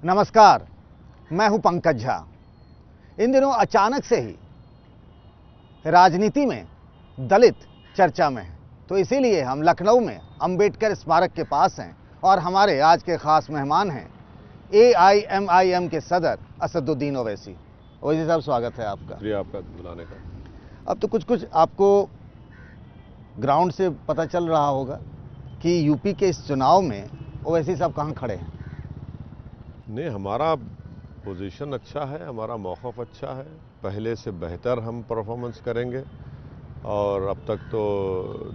नमस्कार, मैं हूं पंकज झा। इन दिनों अचानक से ही राजनीति में दलित चर्चा में है, तो इसीलिए हम लखनऊ में अंबेडकर स्मारक के पास हैं और हमारे आज के खास मेहमान हैं AIMIM के सदर असदुद्दीन ओवैसी। ओवैसी साहब, स्वागत है आपका। शुक्रिया आपका बुलाने का। अब तो कुछ आपको ग्राउंड से पता चल रहा होगा कि यूपी के इस चुनाव में ओवैसी साहब कहाँ खड़े हैं। नहीं, हमारा पोजीशन अच्छा है, हमारा मौक़िफ़ अच्छा है, पहले से बेहतर हम परफॉर्मेंस करेंगे और अब तक तो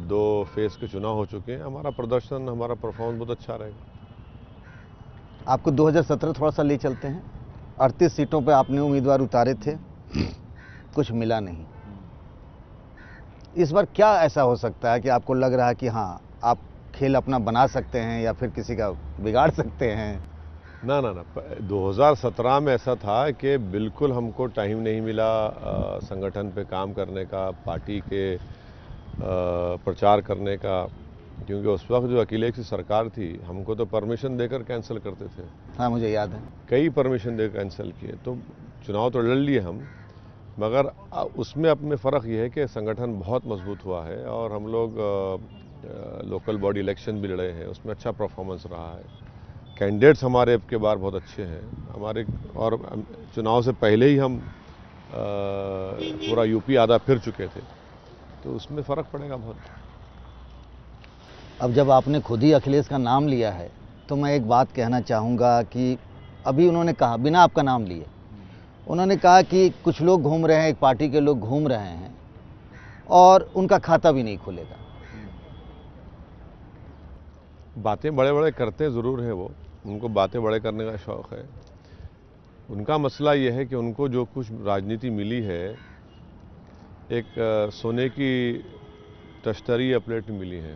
2 फेज़ के चुनाव हो चुके हैं। हमारा प्रदर्शन, हमारा परफॉर्मेंस बहुत अच्छा रहेगा। आपको 2017 थोड़ा सा ले चलते हैं। 38 सीटों पे आपने उम्मीदवार उतारे थे, कुछ मिला नहीं। इस बार क्या ऐसा हो सकता है कि आपको लग रहा है कि हाँ, आप खेल अपना बना सकते हैं या फिर किसी का बिगाड़ सकते हैं? ना 2017 में ऐसा था कि बिल्कुल हमको टाइम नहीं मिला संगठन पे काम करने का, पार्टी के प्रचार करने का, क्योंकि उस वक्त जो अखिलेश की सरकार थी हमको तो परमिशन देकर कैंसिल करते थे। हाँ, मुझे याद है। कई परमिशन देकर कैंसिल किए, तो चुनाव तो लड़ लिए हम, मगर उसमें अब में फ़र्क ये है कि संगठन बहुत मजबूत हुआ है और हम लोग लोकल बॉडी इलेक्शन भी लड़े हैं, उसमें अच्छा परफॉर्मेंस रहा है। कैंडिडेट्स हमारे अब के बार बहुत अच्छे हैं हमारे, और चुनाव से पहले ही हम पूरा यूपी आधा फिर चुके थे, तो उसमें फ़र्क पड़ेगा बहुत। अब जब आपने खुद ही अखिलेश का नाम लिया है तो मैं एक बात कहना चाहूँगा कि अभी उन्होंने कहा, बिना आपका नाम लिए, उन्होंने कहा कि कुछ लोग घूम रहे हैं, एक पार्टी के लोग घूम रहे हैं और उनका खाता भी नहीं खुलेगा। बातें बड़े बड़े करते ज़रूर हैं वो, उनको बातें बड़े करने का शौक़ है। उनका मसला ये है कि उनको जो कुछ राजनीति मिली है, एक सोने की तश्तरी या प्लेट मिली है,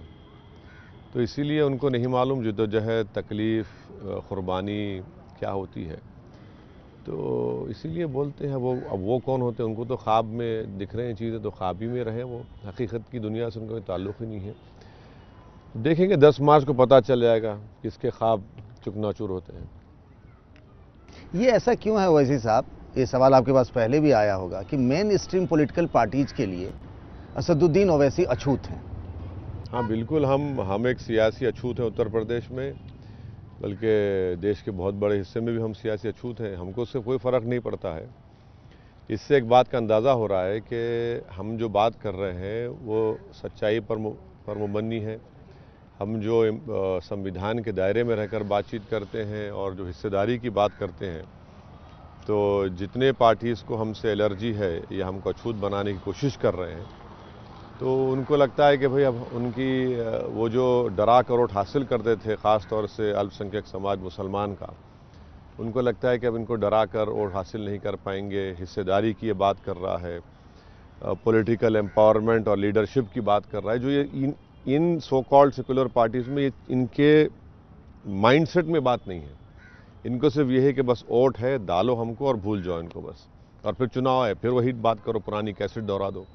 तो इसीलिए उनको नहीं मालूम जद्दोजहद, तकलीफ़, क़ुरबानी क्या होती है, तो इसीलिए बोलते हैं वो। अब वो कौन होते हैं? उनको तो ख्वाब में दिख रहे हैं चीज़ें, तो ख्वाब ही में रहे वो, हकीकत की दुनिया से उनका कोई ताल्लुक़ ही नहीं है। देखेंगे 10 मार्च को पता चल जाएगा किसके ख्वाब चुकनाचूर होते हैं। ये ऐसा क्यों है ओवैसी साहब? ये सवाल आपके पास पहले भी आया होगा कि मेन स्ट्रीम पॉलिटिकल पार्टीज के लिए असदुद्दीन ओवैसी अछूत हैं। हाँ बिल्कुल, हम एक सियासी अछूत हैं उत्तर प्रदेश में, बल्कि देश के बहुत बड़े हिस्से में भी हम सियासी अछूत हैं। हमको उससे कोई फ़र्क नहीं पड़ता है। इससे एक बात का अंदाज़ा हो रहा है कि हम जो बात कर रहे हैं वो सच्चाई पर मुबन्नी है। हम जो संविधान के दायरे में रहकर बातचीत करते हैं और जो हिस्सेदारी की बात करते हैं, तो जितने पार्टीज़ को हमसे एलर्जी है या हमको अछूत बनाने की कोशिश कर रहे हैं, तो उनको लगता है कि भाई अब उनकी वो जो डरा करोट हासिल करते थे, ख़ास तौर से अल्पसंख्यक समाज मुसलमान का, उनको लगता है कि अब इनको डरा कर वोट हासिल नहीं कर पाएंगे। हिस्सेदारी की ये बात कर रहा है, पॉलिटिकल एम्पावरमेंट और लीडरशिप की बात कर रहा है। जो ये इन सो कॉल्ड सेकुलर पार्टीज़ में इनके माइंडसेट में बात नहीं है। इनको सिर्फ ये है कि बस वोट है, डालो हमको और भूल जाओ इनको बस, और फिर चुनाव है, फिर वही बात करो, पुरानी कैसेट दोहरा दो।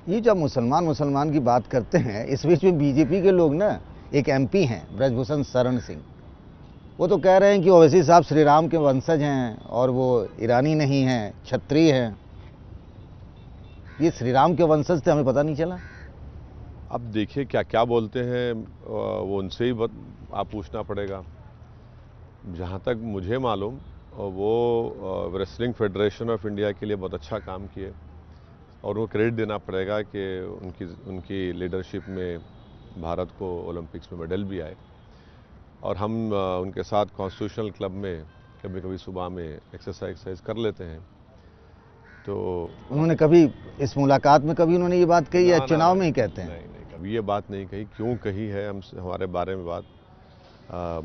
ये जब मुसलमान की बात करते हैं, इस बीच में बीजेपी के लोग ना, एक MP हैं ब्रजभूषण शरण सिंह, वो तो कह रहे हैं कि ओवैसी साहब श्री राम के वंशज हैं और वो ईरानी नहीं हैं, क्षत्रिय हैं। ये श्री राम के वंशज थे, हमें पता नहीं चला। अब देखिए क्या क्या बोलते हैं, वो उनसे ही आप पूछना पड़ेगा। जहाँ तक मुझे मालूम, वो रेसलिंग फेडरेशन ऑफ इंडिया के लिए बहुत अच्छा काम किए और वो क्रेडिट देना पड़ेगा कि उनकी लीडरशिप में भारत को ओलंपिक्स में मेडल भी आए। और हम उनके साथ कॉन्स्टिट्यूशनल क्लब में कभी कभी सुबह में एक्सरसाइज कर लेते हैं। तो उन्होंने कभी इस मुलाकात में कभी उन्होंने ये बात कही या चुनाव में ही कहते हैं? नहीं, कभी ये बात नहीं कही। क्यों कही है हमारे बारे में बात?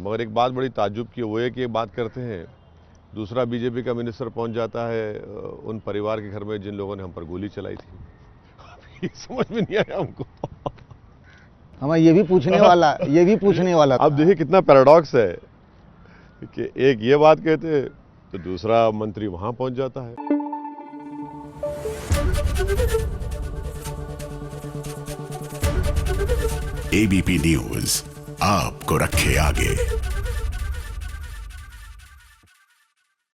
मगर एक बात बड़ी ताज्जुब की वो है कि एक बात करते हैं, दूसरा बीजेपी का मिनिस्टर पहुंच जाता है उन परिवार के घर में जिन लोगों ने हम पर गोली चलाई थी। समझ में नहीं आया हमको। हमें ये भी पूछने वाला अब देखिए कितना पैराडॉक्स है कि एक ये बात कहते तो दूसरा मंत्री वहां पहुंच जाता है। ABP न्यूज़ आपको रखे आगे।